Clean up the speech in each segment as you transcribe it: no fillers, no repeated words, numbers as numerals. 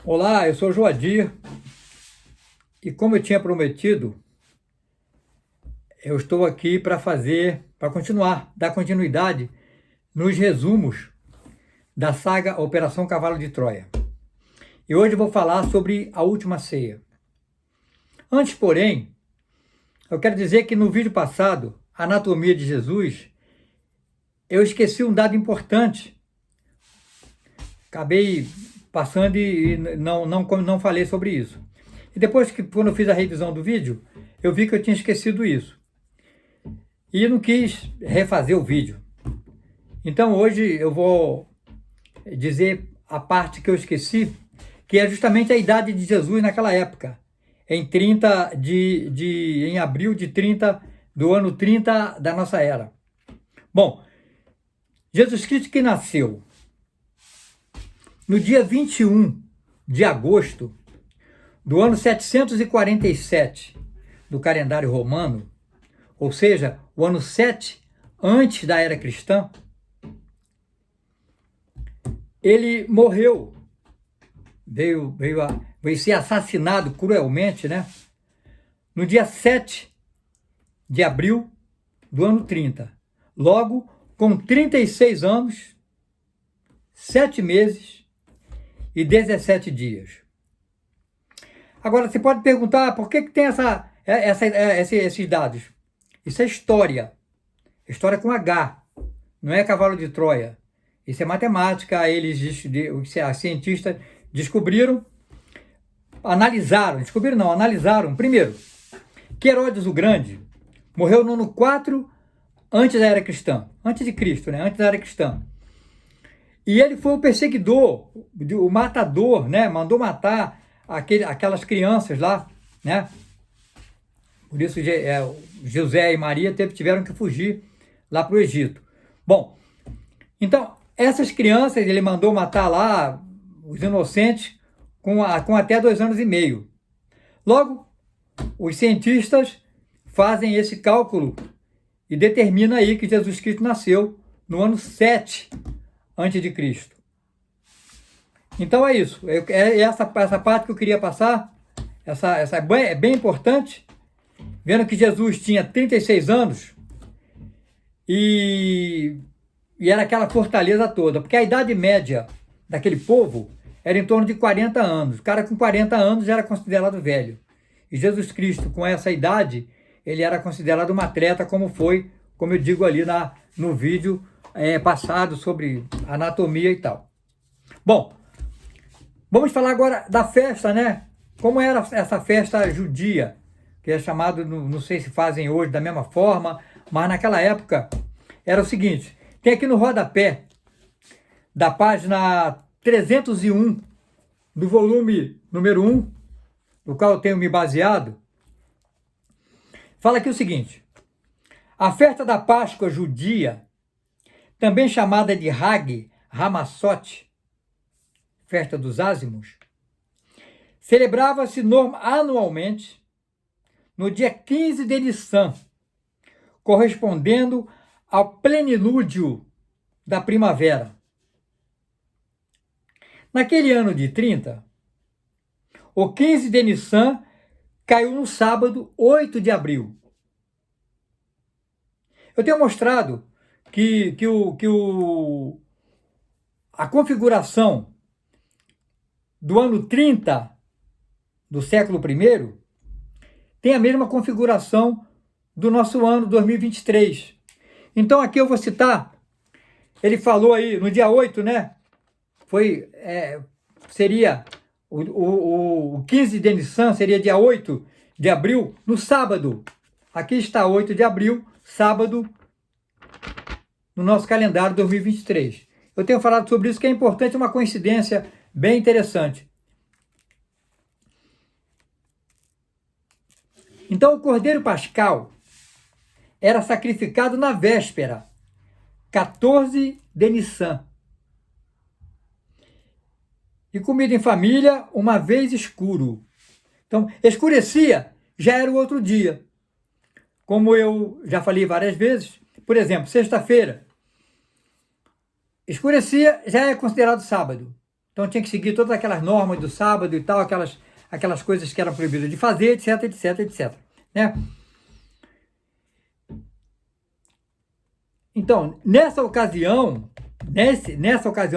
Olá, eu sou Joadir e como eu tinha prometido, eu estou aqui para continuar, dar continuidade nos resumos da saga Operação Cavalo de Troia. E hoje eu vou falar sobre a última ceia. Antes, porém, eu quero dizer que no vídeo passado, Anatomia de Jesus, eu esqueci um dado importante. Acabei passando e não falei sobre isso. E depois, quando eu fiz a revisão do vídeo, eu vi que eu tinha esquecido isso. E não quis refazer o vídeo. Então hoje eu vou dizer a parte que eu esqueci, que é justamente a idade de Jesus naquela época, em abril de 30, do ano 30 da nossa era. Bom, Jesus Cristo que nasceu no dia 21 de agosto do ano 747 do calendário romano, ou seja, o ano 7 antes da era cristã, ele morreu, veio ser assassinado cruelmente, né? No dia 7 de abril do ano 30. Logo, com 36 anos, 7 meses e 17 dias. Agora, você pode perguntar por que tem esses dados? Isso é história. História com H. Não é cavalo de Troia. Isso é matemática. Os cientistas analisaram. Primeiro, que Herodes o Grande morreu no ano 4 antes da era cristã. Antes de Cristo, né? Antes da era cristã. E ele foi o perseguidor, o matador, né? Mandou matar aquelas crianças lá, né? Por isso José e Maria tiveram que fugir lá para o Egito. Bom, então, essas crianças ele mandou matar lá, os inocentes, com até 2 anos e meio. Logo, os cientistas fazem esse cálculo e determinam aí que Jesus Cristo nasceu no ano 7 antes de Cristo. Então é isso. É essa parte que eu queria passar. Essa é bem importante. Vendo que Jesus tinha 36 anos e era aquela fortaleza toda. Porque a idade média daquele povo era em torno de 40 anos. O cara com 40 anos já era considerado velho. E Jesus Cristo, com essa idade, ele era considerado um atleta, como eu digo ali no vídeo passado sobre anatomia e tal. Bom, vamos falar agora da festa, né? Como era essa festa judia, que é chamado, não sei se fazem hoje da mesma forma, mas naquela época era o seguinte, tem aqui no rodapé da página 301 do volume número 1, no qual eu tenho me baseado, fala aqui o seguinte: a festa da Páscoa judia, também chamada de Hag Hamassot, festa dos ázimos, celebrava-se anualmente no dia 15 de Nissan, correspondendo ao plenilúdio da primavera. Naquele ano de 30, o 15 de Nissan caiu no sábado 8 de abril. Eu tenho mostrado que a configuração do ano 30 do século I tem a mesma configuração do nosso ano 2023. Então aqui eu vou citar, ele falou aí no dia 8, né? Seria o 15 de Nissan, seria dia 8 de abril, no sábado. Aqui está 8 de abril, sábado, no nosso calendário 2023. Eu tenho falado sobre isso, que é importante, uma coincidência bem interessante. Então, o Cordeiro Pascal era sacrificado na véspera, 14 de Nissan. E comido em família, uma vez escuro. Então, escurecia, já era o outro dia. Como eu já falei várias vezes, por exemplo, sexta-feira, escurecia, já é considerado sábado. Então tinha que seguir todas aquelas normas do sábado e tal, aquelas coisas que eram proibidas de fazer, etc, etc, etc. Né? Então, nessa ocasião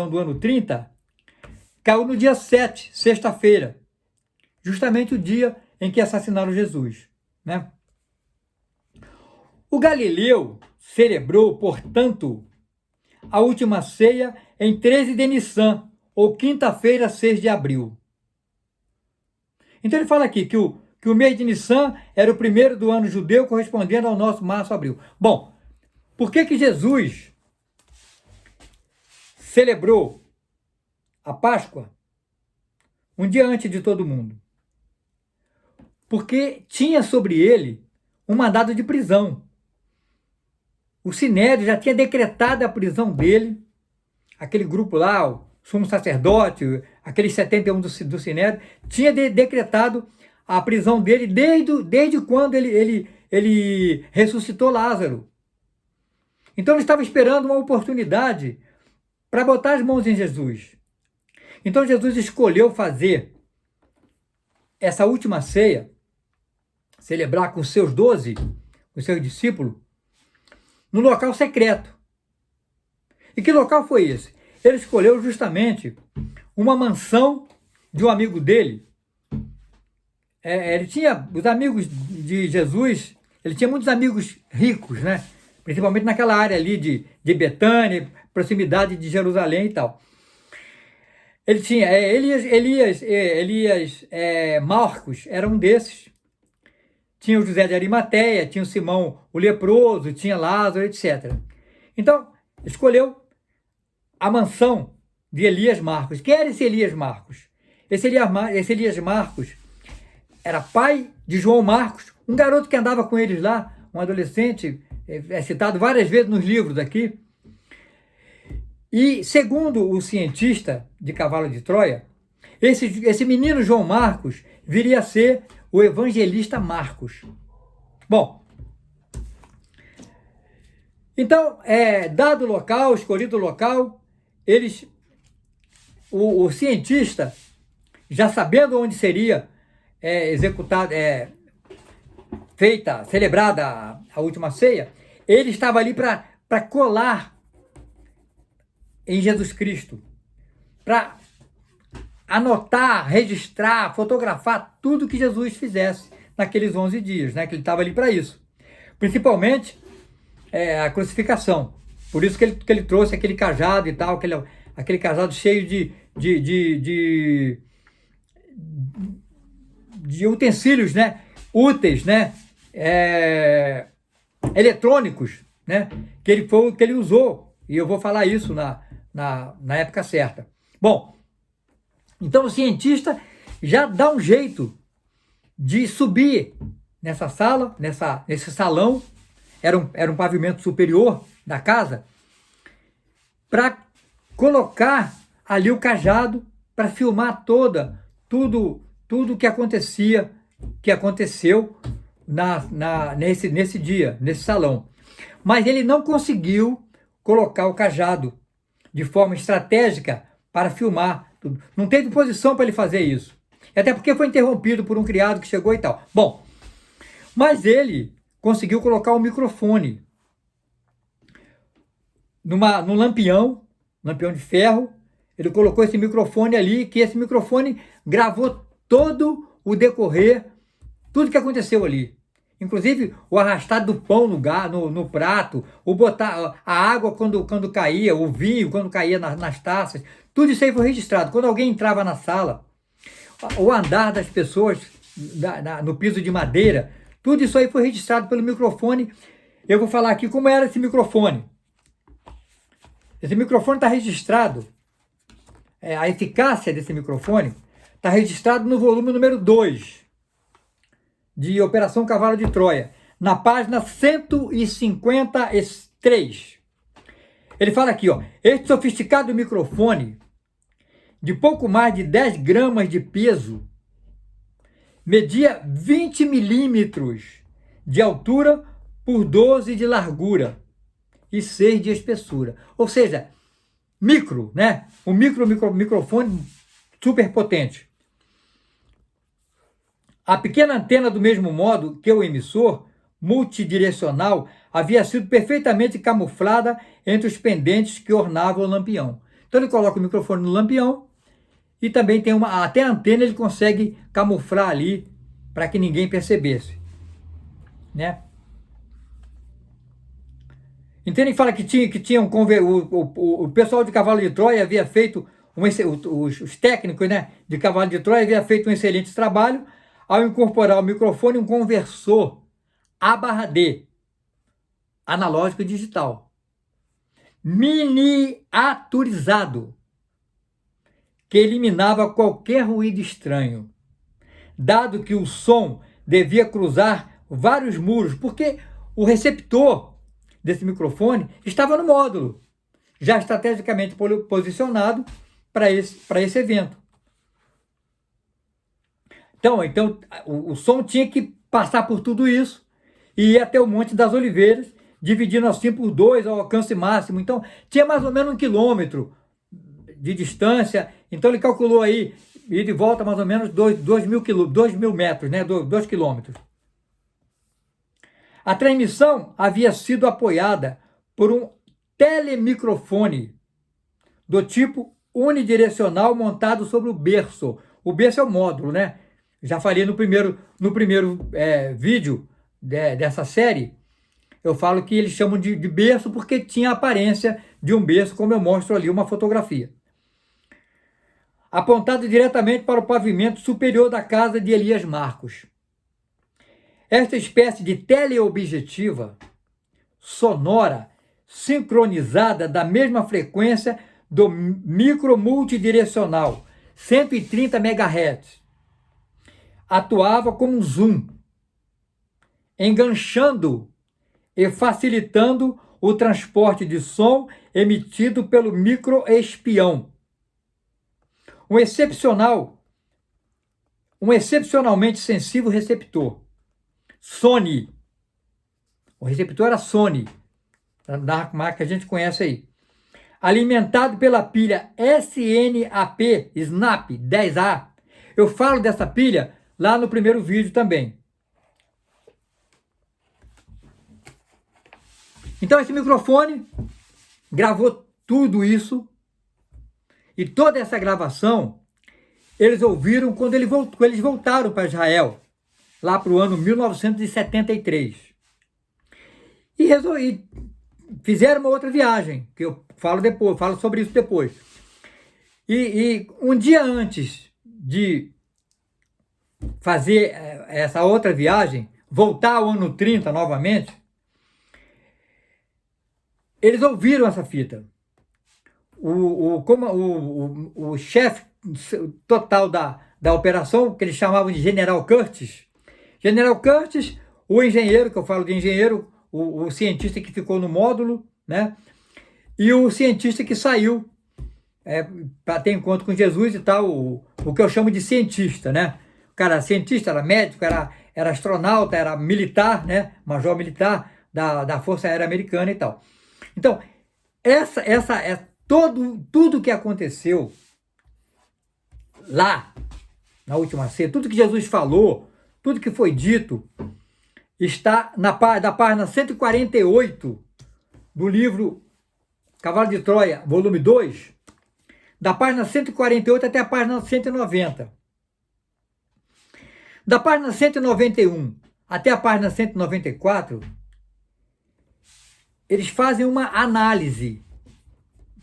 do ano 30, caiu no dia 7, sexta-feira, justamente o dia em que assassinaram Jesus. Né? O Galileu celebrou, portanto, a última ceia em 13 de Nissan, ou quinta-feira, 6 de abril. Então ele fala aqui que o mês de Nissan era o primeiro do ano judeu, correspondendo ao nosso março-abril. Bom, por que Jesus celebrou a Páscoa um dia antes de todo mundo? Porque tinha sobre ele um mandado de prisão. O Sinédrio já tinha decretado a prisão dele, aquele grupo lá, o sumo sacerdote, aqueles 71 do Sinédrio, tinha decretado a prisão dele desde quando ele ressuscitou Lázaro. Então ele estava esperando uma oportunidade para botar as mãos em Jesus. Então Jesus escolheu fazer essa última ceia, celebrar com os seus 12, os seus discípulos, no local secreto. E que local foi esse? Ele escolheu justamente uma mansão de um amigo dele. Ele tinha, os amigos de Jesus, ele tinha muitos amigos ricos, né? Principalmente naquela área ali de Betânia, proximidade de Jerusalém e tal. Ele tinha Elias, Marcos, era um desses. Tinha o José de Arimateia, tinha o Simão o leproso, tinha Lázaro, etc. Então, escolheu a mansão de Elias Marcos. Quem era esse Elias Marcos? Esse Elias Marcos era pai de João Marcos, um garoto que andava com eles lá, um adolescente, é citado várias vezes nos livros aqui. E, segundo o cientista de Cavalo de Troia, esse menino João Marcos viria a ser o evangelista Marcos. Bom, então, dado o local, escolhido o local, o cientista, já sabendo onde seria celebrada a última ceia, ele estava ali para colar em Jesus Cristo, para anotar, registrar, fotografar tudo que Jesus fizesse naqueles 11 dias, né? Que ele estava ali para isso. Principalmente a crucificação. Por isso que ele trouxe aquele cajado e tal, aquele cajado cheio de utensílios, né? Úteis, né? Eletrônicos, né? Que ele usou. E eu vou falar isso na época certa. Bom, então o cientista já dá um jeito de subir nessa sala, nesse salão, era um pavimento superior da casa, para colocar ali o cajado para filmar tudo que aconteceu nesse dia, nesse salão. Mas ele não conseguiu colocar o cajado de forma estratégica para filmar tudo. Não teve posição para ele fazer isso. Até porque foi interrompido por um criado que chegou e tal. Bom, mas ele conseguiu colocar o microfone num lampião de ferro. Ele colocou esse microfone ali, que esse microfone gravou todo o decorrer, tudo que aconteceu ali. Inclusive o arrastar do pão no prato, o botar a água quando caía, o vinho quando caía nas taças, tudo isso aí foi registrado. Quando alguém entrava na sala, o andar das pessoas no piso de madeira, tudo isso aí foi registrado pelo microfone. Eu vou falar aqui como era esse microfone. Esse microfone está registrado, a eficácia desse microfone está registrado no volume número 2 de Operação Cavalo de Troia, na página 153. Ele fala aqui, ó, este sofisticado microfone, de pouco mais de 10 gramas de peso, media 20 milímetros de altura por 12 de largura e 6 de espessura. Ou seja, micro, né? Um microfone super potente. A pequena antena, do mesmo modo que o emissor multidirecional, havia sido perfeitamente camuflada entre os pendentes que ornavam o lampião. Então ele coloca o microfone no lampião e também tem até a antena ele consegue camuflar ali para que ninguém percebesse, né? Então ele fala que tinha o pessoal de Cavalo de Troia havia feito, os técnicos, né, de Cavalo de Troia havia feito um excelente trabalho ao incorporar ao microfone um conversor A/D, analógico e digital, miniaturizado, que eliminava qualquer ruído estranho, dado que o som devia cruzar vários muros, porque o receptor desse microfone estava no módulo, já estrategicamente posicionado para esse evento. Então o som tinha que passar por tudo isso e ir até o Monte das Oliveiras, dividindo assim por 2 ao alcance máximo. Então tinha mais ou menos 1 quilômetro de distância. Então ele calculou aí, ida e de volta, mais ou menos 2.000 metros, né? 2 quilômetros. A transmissão havia sido apoiada por um telemicrofone do tipo unidirecional montado sobre o berço. O berço é o módulo, né? Já falei no primeiro vídeo dessa série, eu falo que eles chamam de berço porque tinha a aparência de um berço, como eu mostro ali uma fotografia. Apontado diretamente para o pavimento superior da casa de Elias Marcos. Esta espécie de teleobjetiva sonora sincronizada da mesma frequência do micromultidirecional, 130 MHz, atuava como um zoom, enganchando e facilitando o transporte de som emitido pelo microespião. Um excepcionalmente sensível receptor. Sony. O receptor era Sony, da marca que a gente conhece aí. Alimentado pela pilha Snap 10A. Eu falo dessa pilha lá no primeiro vídeo também. Então esse microfone gravou tudo isso e toda essa gravação eles ouviram quando eles voltaram para Israel, lá para o ano 1973. E fizeram uma outra viagem, que eu falo sobre isso depois. E um dia antes de fazer essa outra viagem, voltar ao ano 30 novamente, eles ouviram essa fita. O chefe total da operação, que eles chamavam de General Curtis, o engenheiro, que eu falo de engenheiro, o cientista que ficou no módulo, né? E o cientista que saiu para ter encontro com Jesus e tal, o que eu chamo de cientista, né? O cara era cientista, era médico, era astronauta, era militar, né? Major militar da Força Aérea Americana e tal. Então, tudo que aconteceu lá, na última ceia, tudo que Jesus falou, tudo que foi dito, está da página 148 do livro Cavalo de Troia, volume 2, da página 148 até a página 190. Da página 191 até a página 194, eles fazem uma análise,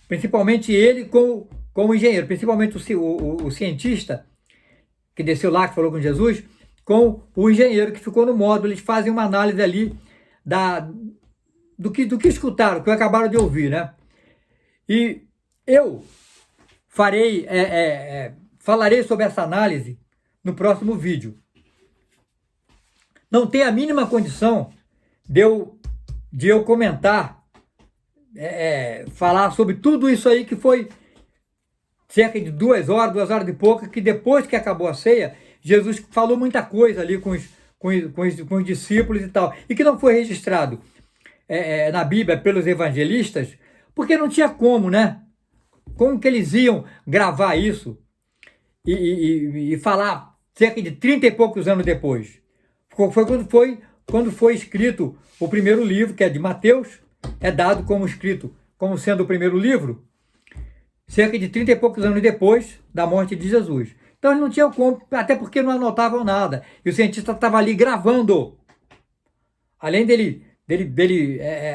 principalmente ele com o engenheiro, principalmente o cientista que desceu lá, que falou com Jesus, com o engenheiro que ficou no módulo. Eles fazem uma análise ali do que escutaram, que acabaram de ouvir, né? E eu falarei sobre essa análise no próximo vídeo. Não tem a mínima condição de eu comentar, falar sobre tudo isso aí, que foi cerca de 2 horas e pouco, que depois que acabou a ceia, Jesus falou muita coisa ali com os discípulos e tal, e que não foi registrado na Bíblia pelos evangelistas, porque não tinha como, né? como que eles iam gravar isso e falar cerca de 30 e poucos anos depois. Quando foi escrito o primeiro livro, que é de Mateus, é dado como escrito, como sendo o primeiro livro, cerca de 30 e poucos anos depois da morte de Jesus. Então eles não tinham como, até porque não anotavam nada. E o cientista estava ali gravando. Além dele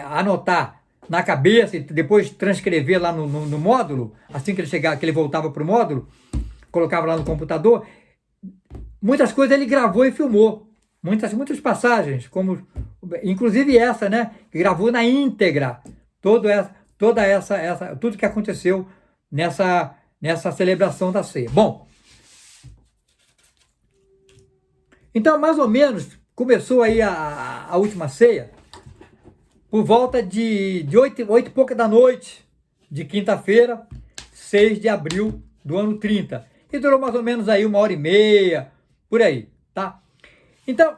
anotar na cabeça e depois transcrever lá no módulo, assim que ele chegava, que ele voltava para o módulo, colocava lá no computador, muitas coisas ele gravou e filmou. Muitas passagens, como inclusive essa, né? Que gravou na íntegra tudo que aconteceu nessa celebração da ceia. Bom, então mais ou menos começou aí a última ceia por volta de 8 e pouca da noite de quinta-feira, 6 de abril do ano 30. E durou mais ou menos aí 1h30, por aí, tá? Então,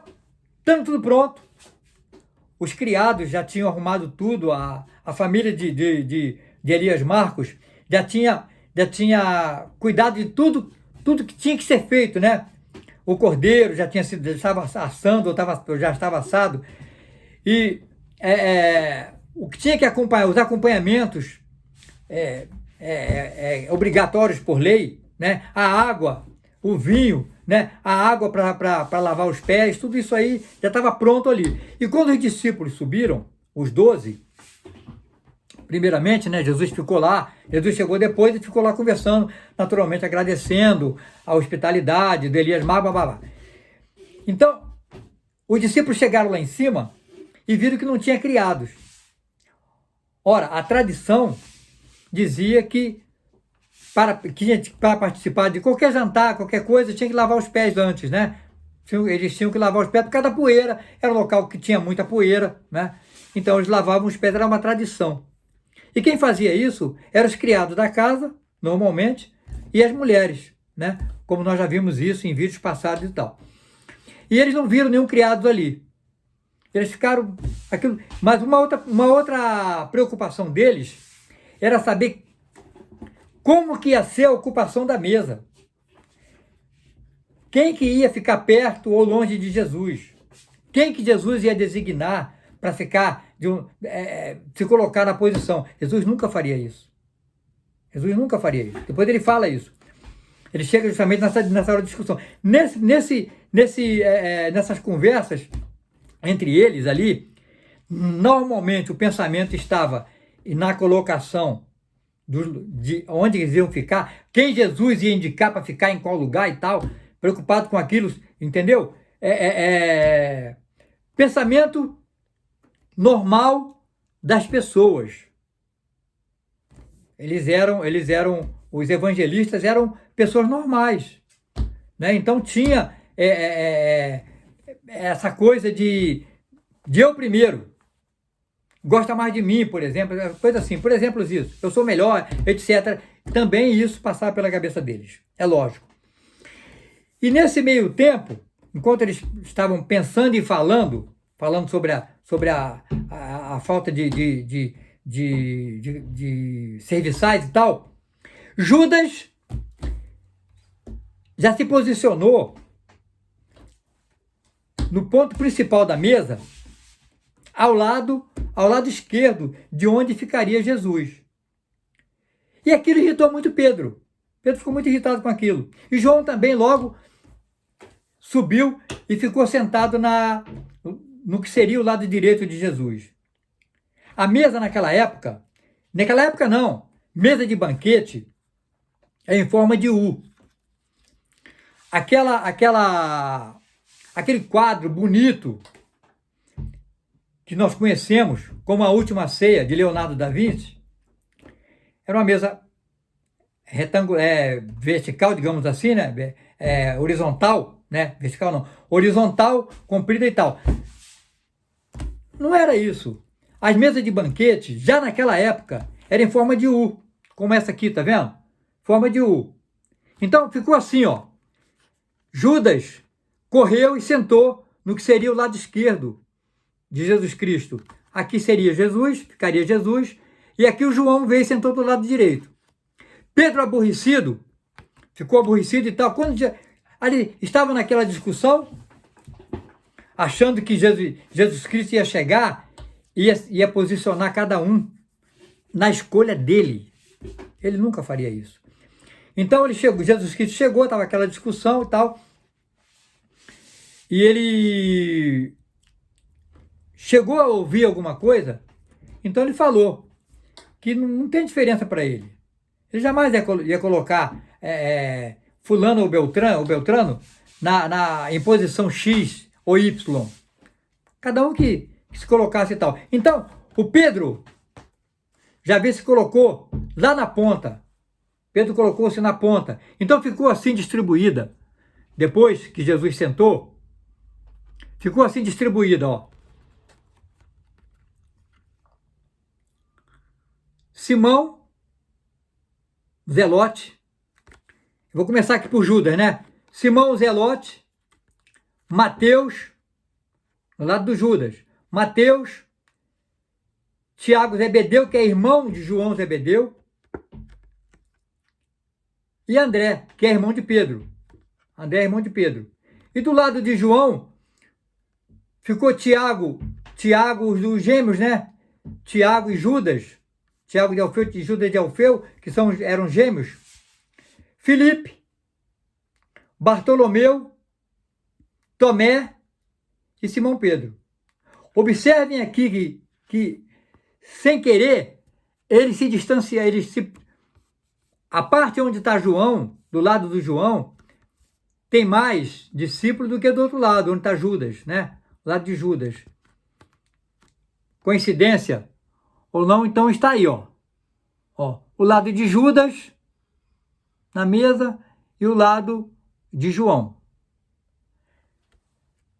estando tudo pronto, os criados já tinham arrumado tudo, a família de Elias Marcos já tinha cuidado de tudo que tinha que ser feito, né? O cordeiro já estava assando, ou já estava assado, e o que tinha que acompanhar, os acompanhamentos obrigatórios por lei, né? A água, o vinho, né? A água para lavar os pés, tudo isso aí já estava pronto ali. E quando os discípulos subiram, os 12, primeiramente, né? Jesus ficou lá, Jesus chegou depois e ficou lá conversando, naturalmente agradecendo a hospitalidade de Elias Mar. Então, os discípulos chegaram lá em cima e viram que não tinha criados. Ora, a tradição dizia que para participar de qualquer jantar, qualquer coisa, tinha que lavar os pés antes, né? Eles tinham que lavar os pés por causa da poeira, era um local que tinha muita poeira, né? Então eles lavavam os pés, era uma tradição. E quem fazia isso eram os criados da casa, normalmente, e as mulheres, né? Como nós já vimos isso em vídeos passados e tal. E eles não viram nenhum criado ali. Eles ficaram... Mas uma outra preocupação deles era saber como que ia ser a ocupação da mesa. Quem que ia ficar perto ou longe de Jesus? Quem que Jesus ia designar para ficar, se colocar na posição? Jesus nunca faria isso. Jesus nunca faria isso. Depois ele fala isso. Ele chega justamente nessa hora de discussão. Nessas conversas entre eles ali, normalmente o pensamento estava na colocação de onde eles iam ficar, quem Jesus ia indicar para ficar em qual lugar e tal, preocupado com aquilo, entendeu? Pensamento normal das pessoas. Os evangelistas eram pessoas normais, né? Então tinha essa coisa de eu primeiro, gosta mais de mim, por exemplo, coisa assim, por exemplo isso, eu sou melhor, etc. Também isso passava pela cabeça deles, é lógico. E nesse meio tempo, enquanto eles estavam pensando e falando sobre a falta de serviçais e tal, Judas já se posicionou no ponto principal da mesa, ao lado esquerdo, de onde ficaria Jesus. E aquilo irritou muito Pedro. Pedro ficou muito irritado com aquilo. E João também logo subiu e ficou sentado no que seria o lado direito de Jesus. A mesa naquela época não, mesa de banquete é em forma de U. Aquele quadro bonito que nós conhecemos como A Última Ceia, de Leonardo da Vinci, era uma mesa vertical, digamos assim, né? Horizontal, né? Vertical não, horizontal, comprida e tal. Não era isso. As mesas de banquete, já naquela época, eram em forma de U, como essa aqui, tá vendo? Forma de U. Então ficou assim, ó. Judas correu e sentou no que seria o lado esquerdo de Jesus Cristo. Aqui seria Jesus, ficaria Jesus, e aqui o João veio e sentou do lado direito. Pedro aborrecido, ficou aborrecido e tal. Quando ali estava naquela discussão, achando que Jesus Cristo ia chegar, ia posicionar cada um na escolha dele. Ele nunca faria isso. Então ele chegou, Jesus Cristo chegou, estava aquela discussão e tal, e ele chegou a ouvir alguma coisa, então ele falou que não tem diferença para ele. Ele jamais ia colocar fulano ou Beltrano em posição X ou Y. Cada um que se colocasse e tal. Então, o Pedro já se colocou lá na ponta. Pedro colocou-se na ponta. Então ficou assim distribuída. Depois que Jesus sentou, ficou assim distribuída, ó. Simão, Zelote. Vou começar aqui por Judas, né? Simão, Zelote, Mateus, no lado do Judas. Mateus, Tiago, Zebedeu, que é irmão de João Zebedeu, e André, que é irmão de Pedro. André é irmão de Pedro. E do lado de João, ficou Tiago, os gêmeos, né? Tiago e Judas. Tiago de Alfeu e Judas de Alfeu, que eram gêmeos. Filipe, Bartolomeu, Tomé e Simão Pedro. Observem aqui que sem querer, ele se distancia, a parte onde está João, do lado do João, tem mais discípulos do que do outro lado, onde está Judas, né? Do lado de Judas. Coincidência ou não, então está aí, ó. O lado de Judas na mesa e o lado de João.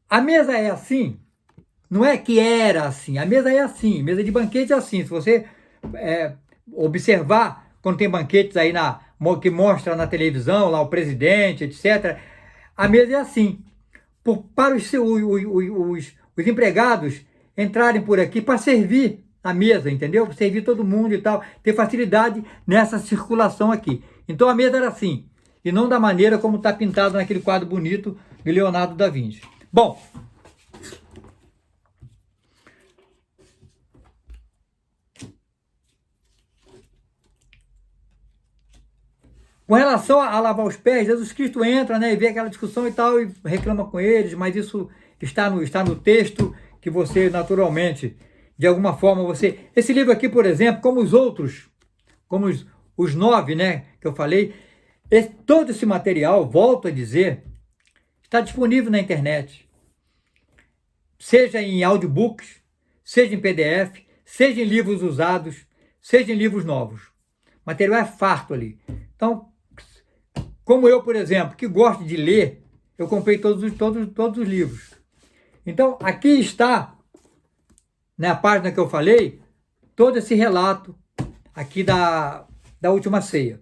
A mesa é assim, não é que era assim, a mesa é assim, mesa de banquete é assim. Se você observar, quando tem banquetes aí que mostra na televisão, lá o presidente, etc., a mesa é assim. Para os empregados entrarem por aqui para servir a mesa, entendeu? Servir todo mundo e tal, ter facilidade nessa circulação aqui. Então a mesa era assim, e não da maneira como está pintado naquele quadro bonito de Leonardo da Vinci. Bom, com relação a lavar os pés, Jesus Cristo entra, né, e vê aquela discussão e tal, e reclama com eles, mas isso está no texto que você, naturalmente, de alguma forma, Esse livro aqui, por exemplo, como os outros, como os 9, né, que eu falei, todo esse material, volto a dizer, está disponível na internet. Seja em audiobooks, seja em PDF, seja em livros usados, seja em livros novos. O material é farto ali. Então, como eu, por exemplo, que gosto de ler, eu comprei todos os livros. Então, aqui está, na página que eu falei, todo esse relato aqui da última ceia.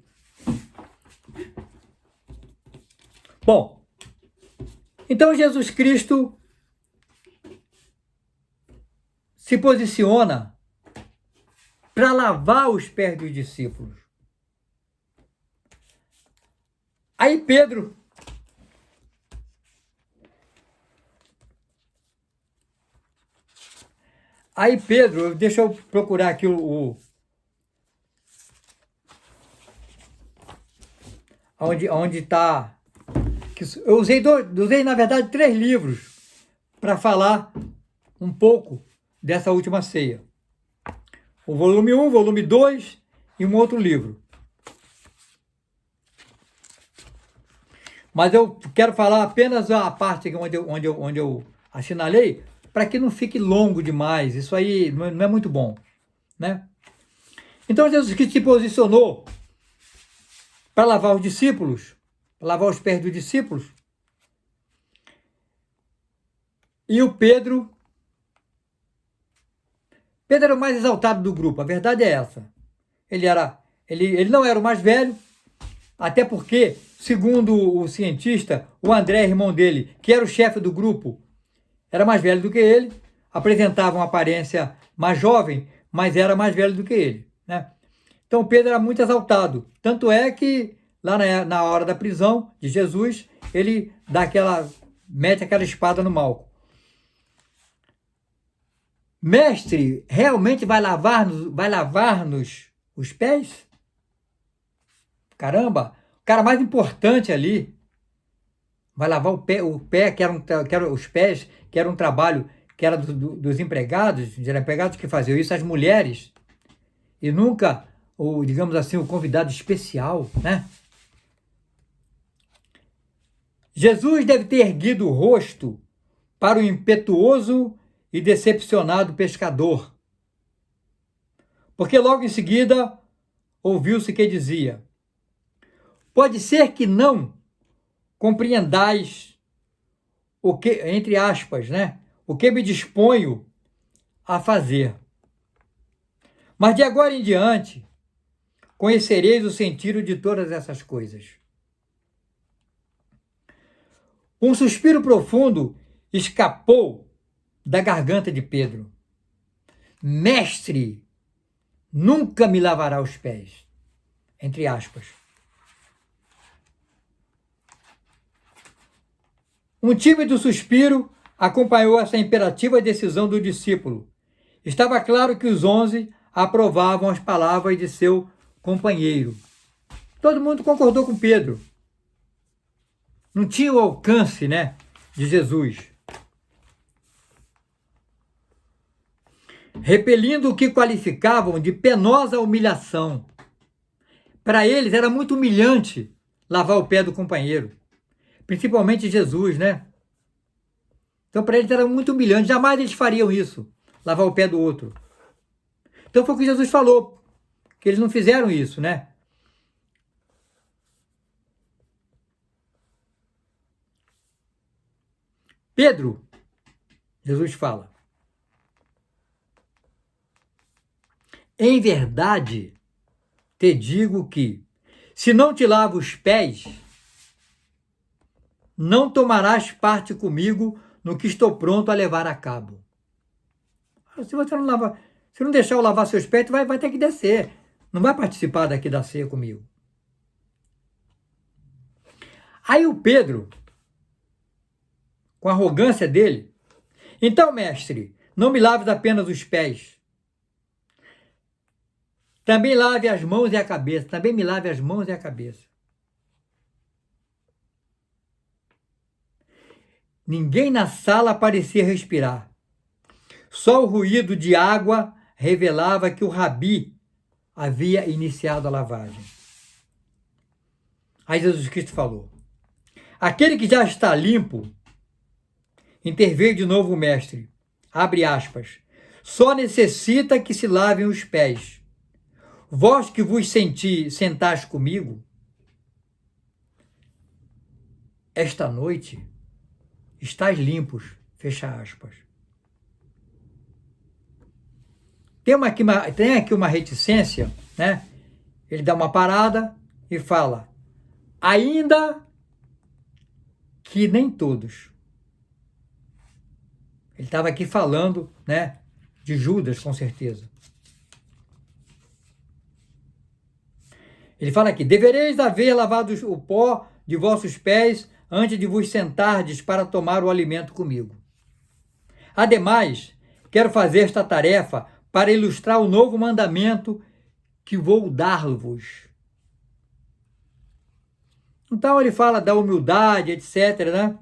Bom, então Jesus Cristo se posiciona para lavar os pés dos discípulos. Aí Pedro deixa eu procurar aqui onde está. Eu usei na verdade 3 livros para falar um pouco dessa última ceia. O volume 1, volume 2 e um outro livro. Mas eu quero falar apenas a parte onde eu assinalei, para que não fique longo demais. Isso aí não é muito bom, né? Então Jesus Cristo se posicionou para lavar os discípulos, lavar os pés dos discípulos. E o Pedro era o mais exaltado do grupo, a verdade é essa. Ele não era o mais velho, até porque, segundo o cientista, o André, irmão dele, que era o chefe do grupo, era mais velho do que ele, apresentava uma aparência mais jovem, mas era mais velho do que ele, né? Então Pedro era muito exaltado. Tanto é que lá na hora da prisão de Jesus, ele mete aquela espada no Malco. Mestre, realmente vai lavar-nos os pés? Caramba, o cara mais importante ali vai lavar o pé que era os pés, que era um trabalho que era dos empregados, eram empregados que faziam isso, as mulheres, e nunca, digamos assim, o convidado especial, né? Jesus deve ter erguido o rosto para o impetuoso e decepcionado pescador, porque logo em seguida ouviu-se que dizia: pode ser que não compreendais o que, entre aspas, né? O que me disponho a fazer. Mas de agora em diante, conhecereis o sentido de todas essas coisas. Um suspiro profundo escapou da garganta de Pedro. Mestre, nunca me lavará os pés. Entre aspas. Um tímido suspiro acompanhou essa imperativa decisão do discípulo. Estava claro que os 11 aprovavam as palavras de seu companheiro. Todo mundo concordou com Pedro. Não tinha o alcance, né, de Jesus. Repelindo o que qualificavam de penosa humilhação. Para eles era muito humilhante lavar o pé do companheiro. Principalmente Jesus, né? Então, para eles era muito humilhante. Jamais eles fariam isso, lavar o pé do outro. Então, foi o que Jesus falou, que eles não fizeram isso, né? Pedro, Jesus fala: em verdade, te digo que, se não te lavo os pés, não tomarás parte comigo no que estou pronto a levar a cabo. Se você não lavar, se não deixar eu lavar seus pés, tu vai ter que descer. Não vai participar daqui da ceia comigo. Aí o Pedro, com a arrogância dele: então, mestre, não me laves apenas os pés. Também lave as mãos e a cabeça. Também me lave as mãos e a cabeça. Ninguém na sala parecia respirar. Só o ruído de água revelava que o rabi havia iniciado a lavagem. Aí Jesus Cristo falou: aquele que já está limpo, interveio de novo o mestre, abre aspas, só necessita que se lavem os pés. Vós que vos sentais comigo, esta noite estáis limpos, fecha aspas. Tem aqui uma reticência, né? Ele dá uma parada e fala: ainda que nem todos. Ele estava aqui falando, né, de Judas, com certeza. Ele fala aqui: devereis haver lavado o pó de vossos pés antes de vos sentardes para tomar o alimento comigo. Ademais, quero fazer esta tarefa para ilustrar o novo mandamento que vou dar-vos. Então ele fala da humildade, etc., né?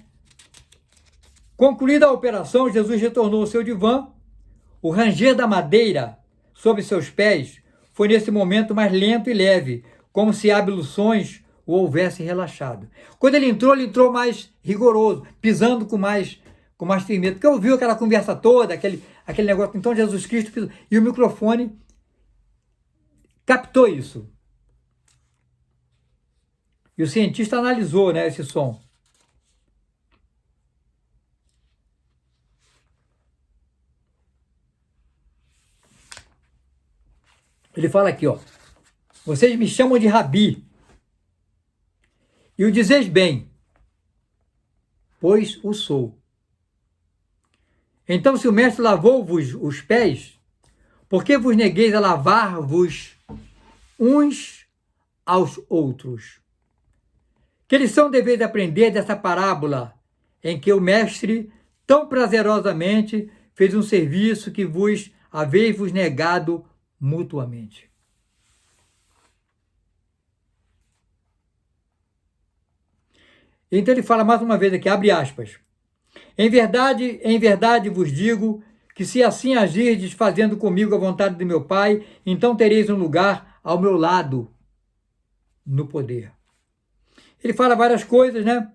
Concluída a operação, Jesus retornou ao seu divã. O ranger da madeira sob seus pés foi nesse momento mais lento e leve, como se abluções o houvesse relaxado. Quando ele entrou mais rigoroso, pisando com mais firmeza, porque ouviu aquela conversa toda, aquele negócio. Então Jesus Cristo pisou, e o microfone captou isso. E o cientista analisou, né, esse som. Ele fala aqui, ó: vocês me chamam de Rabi, e o dizeis bem, pois o sou. Então, se o mestre lavou-vos os pés, por que vos negueis a lavar-vos uns aos outros. Que lição deveis aprender dessa parábola em que o mestre tão prazerosamente fez um serviço que vos haveis-vos negado mutuamente? Então ele fala mais uma vez aqui, abre aspas. Em verdade vos digo que se assim agirdes fazendo comigo a vontade de meu Pai, então tereis um lugar ao meu lado no poder. Ele fala várias coisas, né?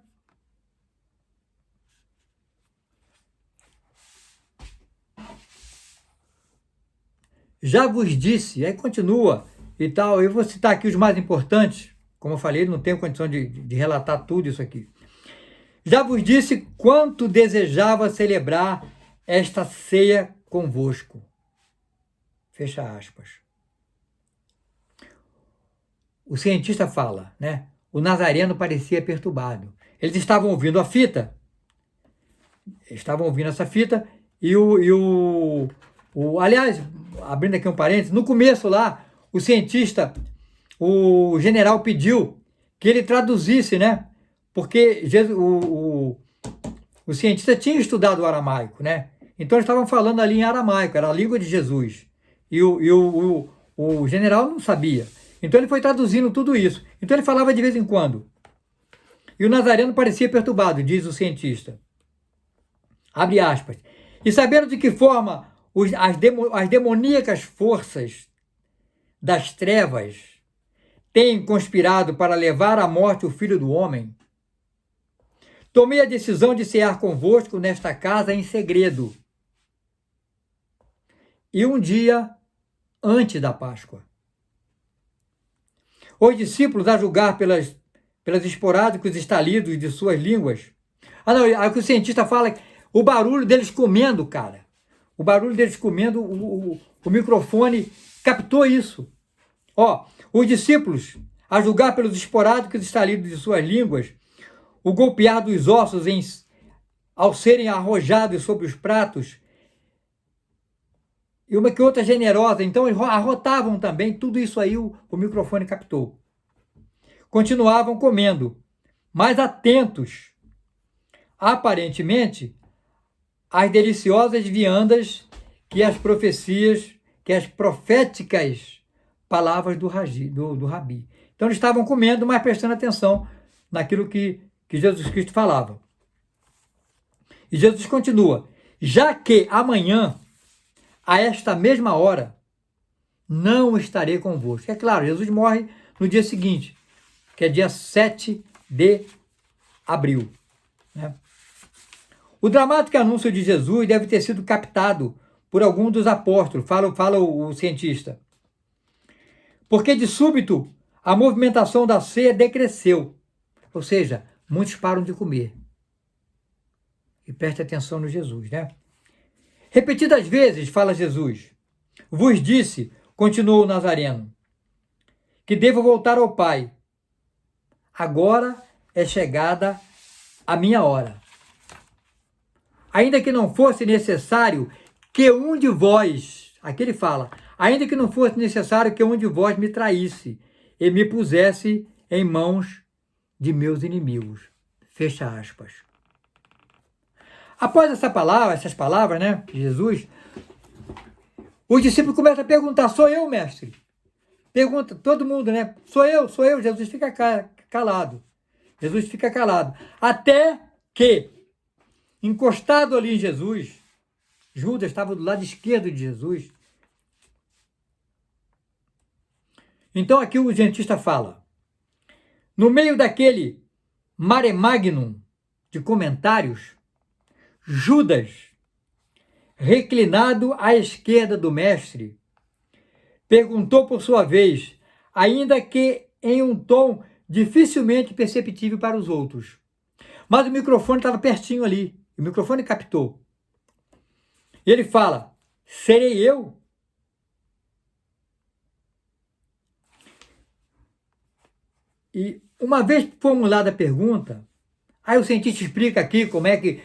Já vos disse, aí continua e tal, eu vou citar aqui os mais importantes, como eu falei, não tenho condição de relatar tudo isso aqui. Já vos disse quanto desejava celebrar esta ceia convosco. Fecha aspas. O cientista fala, né? O nazareno parecia perturbado. Eles estavam ouvindo a fita, estavam ouvindo essa fita, aliás, abrindo aqui um parênteses, no começo lá, o cientista, o general pediu que ele traduzisse, né? Porque o cientista tinha estudado o aramaico, né? Então eles estavam falando ali em aramaico, era a língua de Jesus. E o general não sabia. Então ele foi traduzindo tudo isso. Então ele falava de vez em quando. E o nazareno parecia perturbado, diz o cientista. Abre aspas. E sabendo de que forma as demoníacas forças das trevas têm conspirado para levar à morte o Filho do Homem, tomei a decisão de cear convosco nesta casa em segredo. E um dia antes da Páscoa. Os discípulos, a julgar pelas esporádicos estalidos de suas línguas. Não, aí o cientista fala o barulho deles comendo, cara. O barulho deles comendo, o microfone captou isso. Os discípulos, a julgar pelos esporádicos estalidos de suas línguas, o golpear dos ossos ao serem arrojados sobre os pratos, e uma que outra generosa, então eles arrotavam também, tudo isso aí o microfone captou. Continuavam comendo, mas atentos, aparentemente, às deliciosas viandas que as proféticas palavras do Rabi. Então eles estavam comendo, mas prestando atenção naquilo que Jesus Cristo falava. E Jesus continua, já que amanhã, a esta mesma hora, não estarei convosco. É claro, Jesus morre no dia seguinte, que é dia 7 de abril. Né? O dramático anúncio de Jesus deve ter sido captado por algum dos apóstolos, fala o cientista. Porque de súbito a movimentação da ceia decresceu. Ou seja, muitos param de comer. E preste atenção no Jesus, né? Repetidas vezes, fala Jesus, vos disse, continuou o Nazareno, que devo voltar ao Pai. Agora é chegada a minha hora. Ainda que não fosse necessário que um de vós, aqui ele fala, ainda que não fosse necessário que um de vós me traísse e me pusesse em mãos de meus inimigos. Fecha aspas. Após essas palavras, né, de Jesus, os discípulos começam a perguntar, sou eu, mestre? Pergunta, todo mundo, né? Sou eu. Jesus fica calado. Jesus fica calado. Até que, encostado ali em Jesus, Judas estava do lado esquerdo de Jesus. Então aqui o cientista fala, no meio daquele mare magnum de comentários, Judas, reclinado à esquerda do mestre, perguntou por sua vez, ainda que em um tom dificilmente perceptível para os outros. Mas o microfone estava pertinho ali, o microfone captou. E ele fala, serei eu? E uma vez formulada a pergunta, aí o cientista explica aqui como é que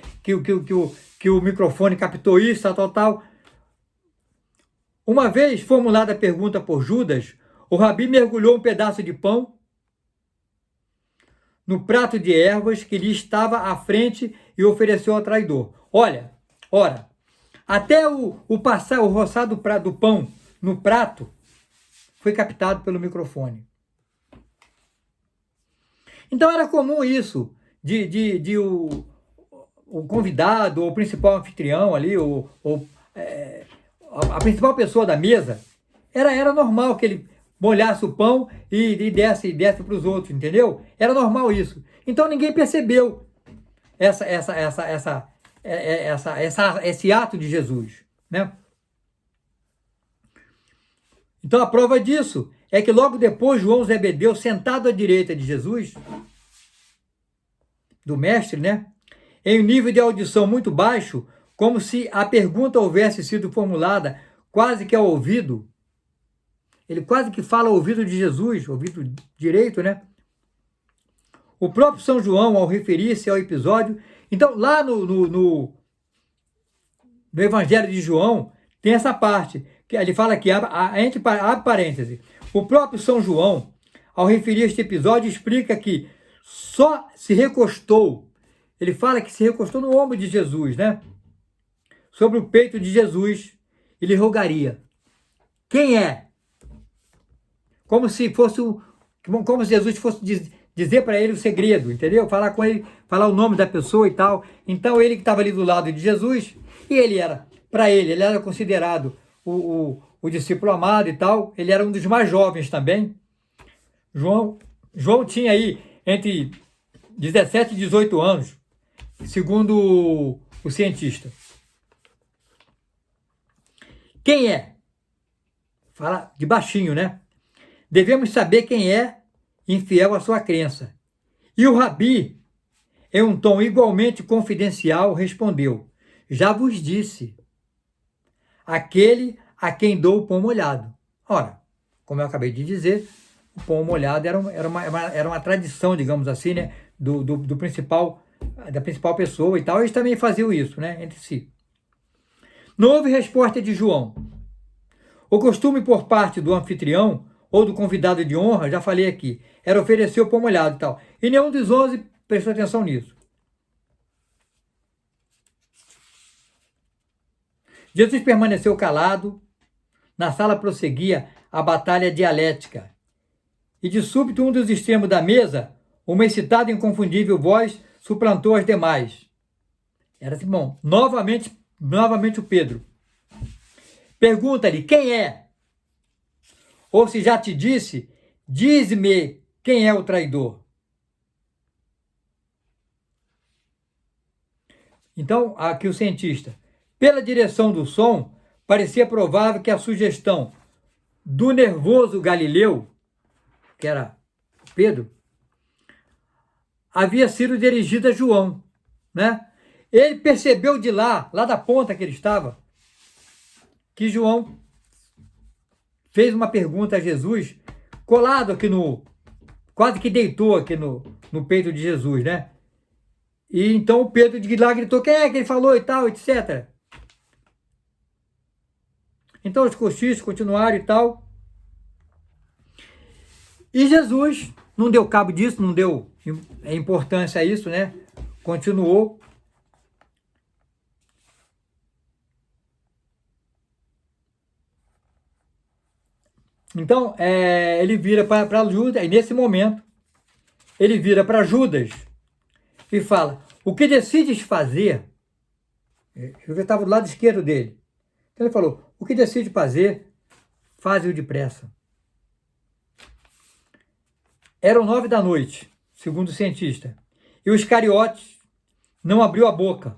o microfone captou isso, tal. Uma vez formulada a pergunta por Judas, o rabi mergulhou um pedaço de pão no prato de ervas que lhe estava à frente e ofereceu ao traidor. Ora, até o roçar do pão no prato foi captado pelo microfone. Então era comum isso, o convidado, ou o principal anfitrião ali, a principal pessoa da mesa, era normal que ele molhasse o pão e desse para os outros, entendeu? Era normal isso. Então ninguém percebeu esse ato de Jesus, né? Então a prova disso é que logo depois João Zebedeu, sentado à direita de Jesus, do mestre, né? Em um nível de audição muito baixo, como se a pergunta houvesse sido formulada quase que ao ouvido. Ele quase que fala ao ouvido de Jesus, ouvido direito, né? O próprio São João, ao referir-se ao episódio... Então, lá no Evangelho de João, tem essa parte, que ele fala que, abre parêntese, o próprio São João, ao referir este episódio, explica que só se recostou, ele fala que se recostou no ombro de Jesus, né? Sobre o peito de Jesus, ele rogaria. Quem é? Como se Jesus fosse dizer para ele o segredo, entendeu? Falar com ele, falar o nome da pessoa e tal. Então ele que estava ali do lado de Jesus, e ele era considerado o discípulo amado e tal, ele era um dos mais jovens também. João tinha aí entre 17 e 18 anos, segundo o cientista. Quem é? Fala de baixinho, né? Devemos saber quem é infiel à sua crença. E o rabi, em um tom igualmente confidencial, respondeu: já vos disse, aquele a quem dou o pão molhado. Ora, como eu acabei de dizer, o pão molhado era uma tradição, digamos assim, né, da principal pessoa e tal. Eles também faziam isso, né, entre si. Não houve resposta de João. O costume por parte do anfitrião ou do convidado de honra, já falei aqui, era oferecer o pão molhado e tal. E nenhum dos 11 prestou atenção nisso. Jesus permaneceu calado. Na sala prosseguia a batalha dialética. E de súbito, um dos extremos da mesa, uma excitada e inconfundível voz, suplantou as demais. Era Simão. Novamente o Pedro. Pergunta-lhe, quem é? Ou se já te disse, diz-me quem é o traidor. Então, aqui o cientista. Pela direção do som, parecia provável que a sugestão do nervoso Galileu, que era Pedro, havia sido dirigida a João, né? Ele percebeu de lá da ponta que ele estava, que João fez uma pergunta a Jesus, colado aqui quase que deitou aqui no peito de Jesus, né? E então o Pedro de lá gritou, quem é que ele falou e tal, etc. Então os cochichos continuaram e tal. E Jesus não deu cabo disso, não deu importância a isso, né? Continuou. Então, ele vira para Judas, e nesse momento, ele vira para Judas e fala, o que decides fazer? Judas estava do lado esquerdo dele. Então ele falou, o que decide fazer, faze-o depressa. Eram 9 da noite, segundo o cientista, e o Iscariotes não abriu a boca.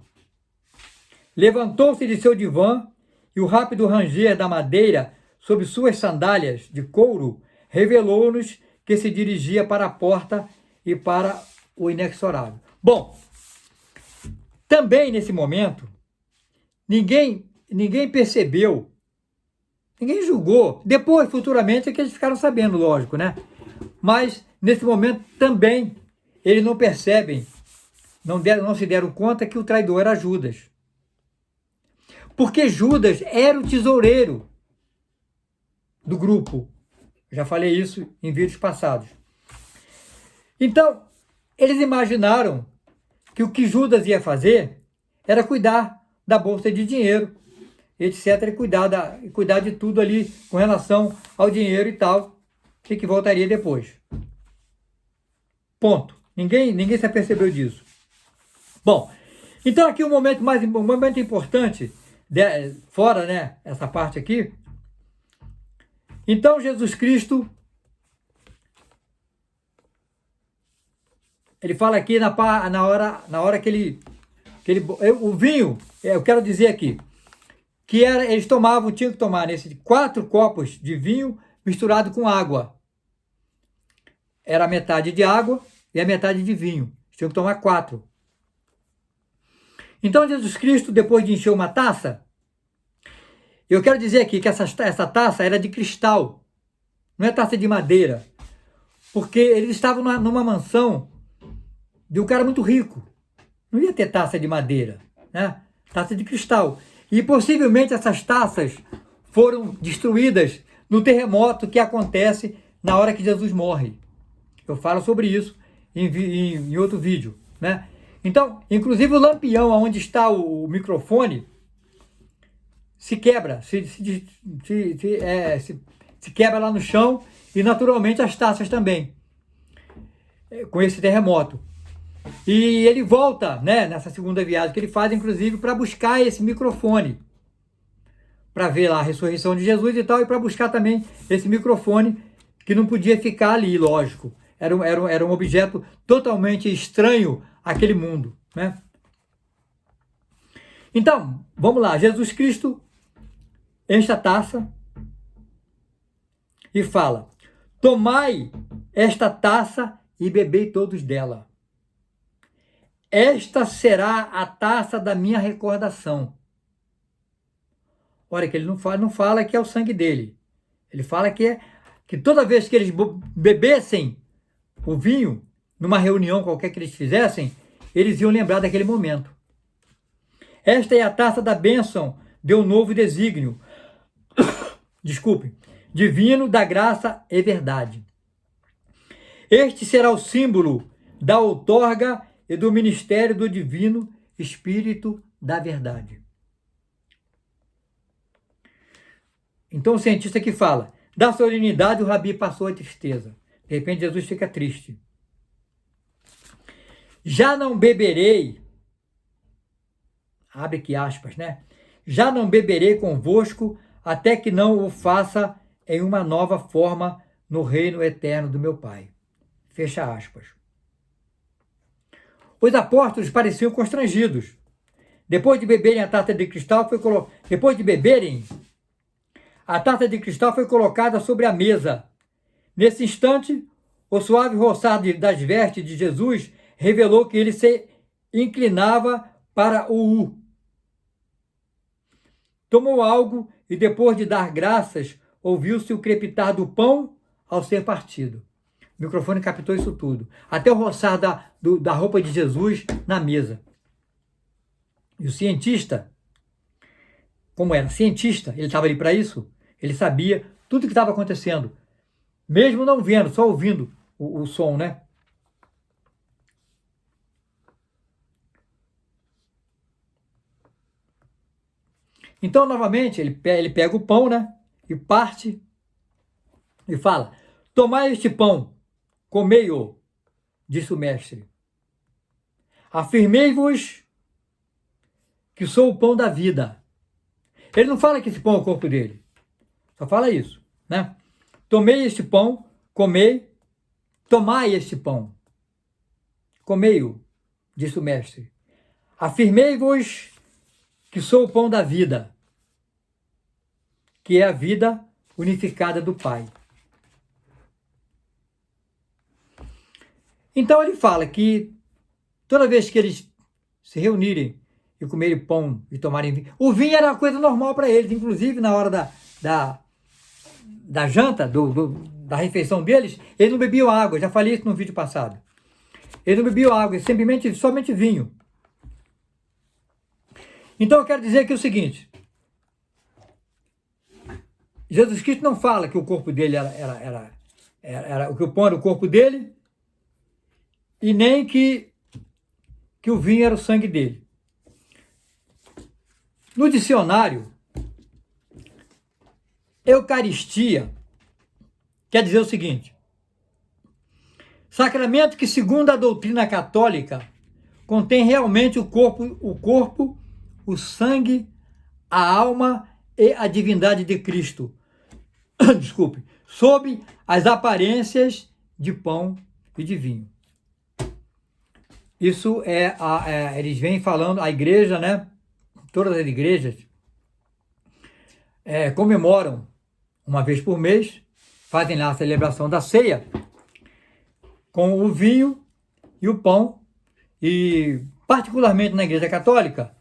Levantou-se de seu divã e o rápido ranger da madeira sob suas sandálias de couro revelou-nos que se dirigia para a porta e para o inexorável. Bom, também nesse momento, ninguém percebeu, ninguém julgou. Depois, futuramente, é que eles ficaram sabendo, lógico, né? Mas, nesse momento, também, eles não percebem, não se deram conta que o traidor era Judas. Porque Judas era o tesoureiro do grupo. Eu já falei isso em vídeos passados. Então, eles imaginaram que o que Judas ia fazer era cuidar da bolsa de dinheiro, etc., e cuidar de tudo ali com relação ao dinheiro e tal, que voltaria depois. Ponto. Ninguém se apercebeu disso. Bom, então aqui um momento importante, fora, né, essa parte aqui. Então Jesus Cristo, ele fala aqui na hora que o vinho, eu quero dizer aqui, que eles tinham que tomar 4 copos de vinho misturado com água. Era a metade de água e a metade de vinho. Tinham que tomar 4. Então Jesus Cristo, depois de encher uma taça, eu quero dizer aqui que essa taça era de cristal, não é taça de madeira, porque eles estavam numa mansão de um cara muito rico. Não ia ter taça de madeira, né? Taça de cristal. E possivelmente essas taças foram destruídas no terremoto que acontece na hora que Jesus morre. Eu falo sobre isso em outro vídeo, né? Então, inclusive o lampião onde está o microfone se quebra, se quebra lá no chão, e naturalmente as taças também, com esse terremoto. E ele volta, né, nessa segunda viagem que ele faz, inclusive, para buscar esse microfone, para ver lá a ressurreição de Jesus e tal, e para buscar também esse microfone que não podia ficar ali, lógico. Era um objeto totalmente estranho àquele mundo, né? Então, vamos lá. Jesus Cristo enche a taça e fala: tomai esta taça e bebei todos dela. Esta será a taça da minha recordação. Olha, que ele não fala que é o sangue dele. Ele fala que toda vez que eles bebessem o vinho, numa reunião qualquer que eles fizessem, eles iam lembrar daquele momento. Esta é a taça da bênção de um novo desígnio. Desculpe. Divino, da graça e verdade. Este será o símbolo da outorga e do ministério do divino Espírito da verdade. Então o cientista que fala, da solenidade o rabi passou a tristeza. De repente Jesus fica triste. Já não beberei, abre que aspas, né? Já não beberei convosco até que não o faça em uma nova forma no reino eterno do meu Pai. Fecha aspas. Os apóstolos pareciam constrangidos. Depois de beberem a taça de cristal, a taça de cristal foi colocada sobre a mesa. Nesse instante, o suave roçar das vestes de Jesus revelou que ele se inclinava para o U. Tomou algo e, depois de dar graças, ouviu-se o crepitar do pão ao ser partido. O microfone captou isso tudo. Até o roçar da roupa de Jesus na mesa. E o cientista, como era cientista, ele estava ali para isso, ele sabia tudo o que estava acontecendo. Mesmo não vendo, só ouvindo o som, né? Então, novamente, ele pega o pão, né? E parte e fala: tomai este pão, comei-o, disse o mestre. Afirmei-vos que sou o pão da vida. Ele não fala que esse pão é o corpo dele. Só fala isso, né? Tomei este pão, comei, tomai este pão. Comei-o, disse o mestre. Afirmei-vos que sou o pão da vida, que é a vida unificada do Pai. Então ele fala que toda vez que eles se reunirem e comerem pão e tomarem vinho, o vinho era uma coisa normal para eles, inclusive na hora da janta, da refeição deles, eles não bebiam água, já falei isso no vídeo passado. Eles não bebiam água, somente vinho. Então eu quero dizer aqui o seguinte: Jesus Cristo não fala que o corpo dele era que o pão era o corpo dele, e nem que o vinho era o sangue dele. No dicionário, Eucaristia quer dizer o seguinte: sacramento que, segundo a doutrina católica, contém realmente o corpo, o sangue, a alma e a divindade de Cristo. Desculpe, sob as aparências de pão e de vinho. Isso eles vêm falando, a igreja, né? Todas as igrejas comemoram uma vez por mês, fazem lá a celebração da ceia com o vinho e o pão, e particularmente na Igreja Católica,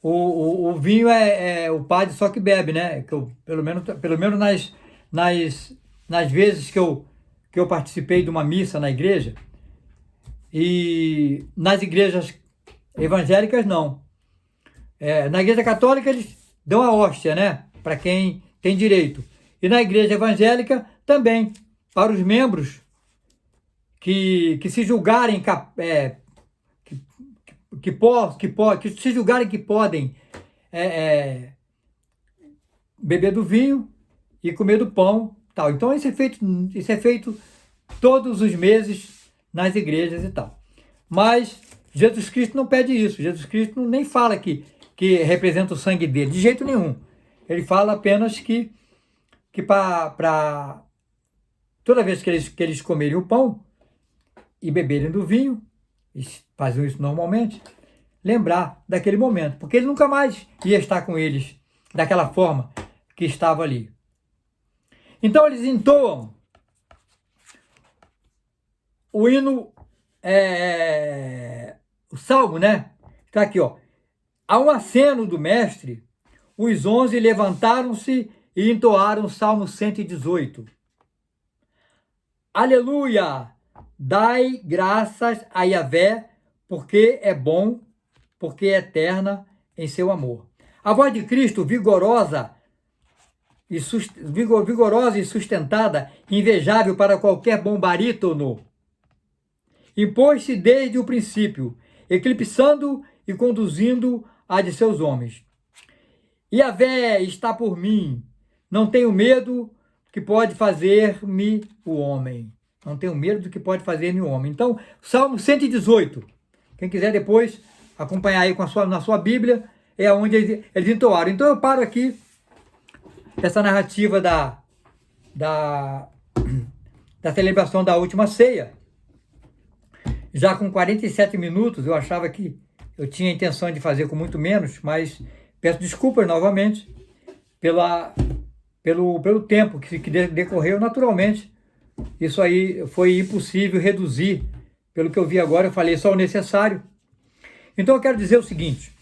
o vinho é o padre só que bebe, né? Que pelo menos nas vezes que eu participei de uma missa na igreja, e nas igrejas evangélicas não. Na Igreja Católica eles dão a hóstia, né? Para quem tem direito. E na Igreja Evangélica também, para os membros que se julgarem que se julgarem que podem beber do vinho e comer do pão, tal. Então isso é feito todos os meses nas igrejas e tal. Mas Jesus Cristo não pede isso. Jesus Cristo nem fala que representa o sangue dele, de jeito nenhum. Ele fala apenas que para toda vez que eles comerem o pão e beberem do vinho, eles faziam isso normalmente, lembrar daquele momento, porque ele nunca mais ia estar com eles daquela forma que estava ali. Então eles entoam o hino, o salmo, né? Está aqui, ó. A um aceno do mestre, os 11 levantaram-se e entoaram o Salmo 118. Aleluia! Dai graças a Yahvé, porque é bom, porque é eterna em seu amor. A voz de Cristo, vigorosa e sustentada, invejável para qualquer bom barítono, impôs-se desde o princípio, eclipsando e conduzindo a de seus homens. Yahvé está por mim, não tenho medo que pode fazer-me o homem. Não tenho medo do que pode fazer-me o homem. Então, Salmo 118. Quem quiser depois acompanhar aí na sua Bíblia, é onde eles entoaram. Então eu paro aqui essa narrativa da celebração da última ceia. Já com 47 minutos, eu achava que eu tinha a intenção de fazer com muito menos, mas peço desculpas novamente pelo tempo que decorreu. Naturalmente, isso aí foi impossível reduzir. Pelo que eu vi agora, eu falei só o necessário. Então eu quero dizer o seguinte: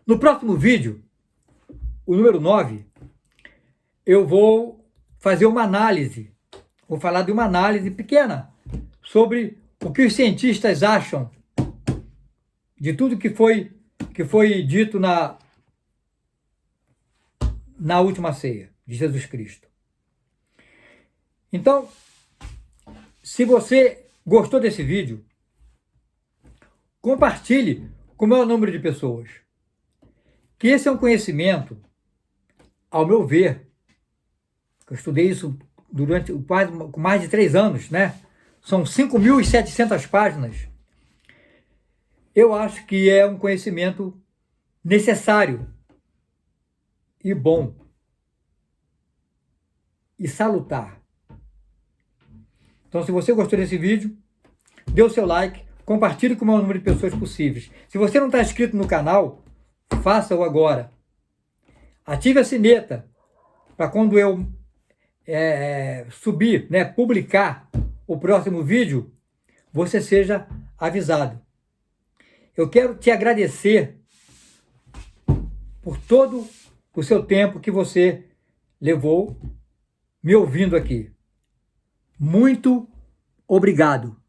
no próximo vídeo, o número 9, eu vou fazer uma análise, vou falar de uma análise pequena sobre o que os cientistas acham de tudo que foi dito na última ceia de Jesus Cristo. Então, se você gostou desse vídeo, compartilhe com o maior número de pessoas. Que esse é um conhecimento, ao meu ver, eu estudei isso durante com mais de 3 anos, né? São 5.700 páginas. Eu acho que é um conhecimento necessário e bom e salutar. Então, se você gostou desse vídeo, dê o seu like, compartilhe com o maior número de pessoas possíveis. Se você não está inscrito no canal, faça-o agora. Ative a sineta para quando eu subir, né, publicar o próximo vídeo, você seja avisado. Eu quero te agradecer por todo o seu tempo que você levou me ouvindo aqui. Muito obrigado.